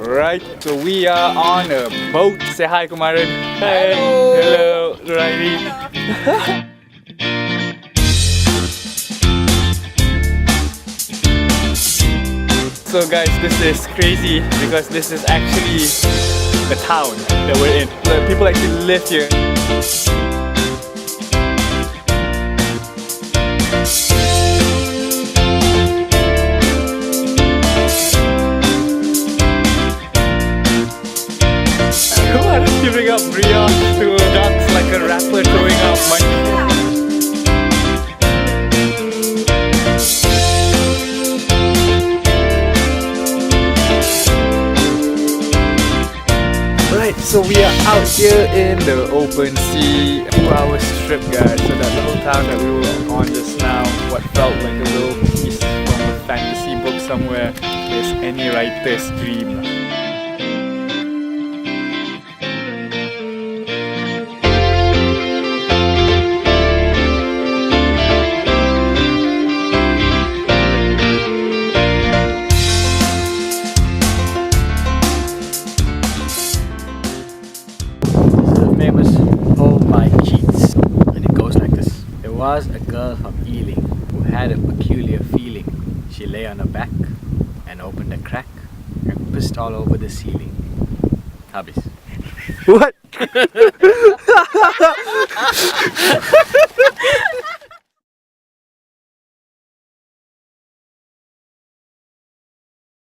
Right, so we are on a boat. Say hi, Kumaran. Hey. Hello, Riley. So guys, this is crazy because this is actually the town that we're in. The people actually live here. Why don't you bring up brioche to dance like a rapper throwing out money? Right, so we are out here in the open sea. 2 hours trip, guys. So that little town that we were on just now, what felt like a little piece from a fantasy book somewhere, is any writer's dream. Famous Oh My Cheats, and it goes like this. There was a girl from Ealing who had a peculiar feeling. She lay on her back and opened a crack and pissed all over the ceiling. Habis. What?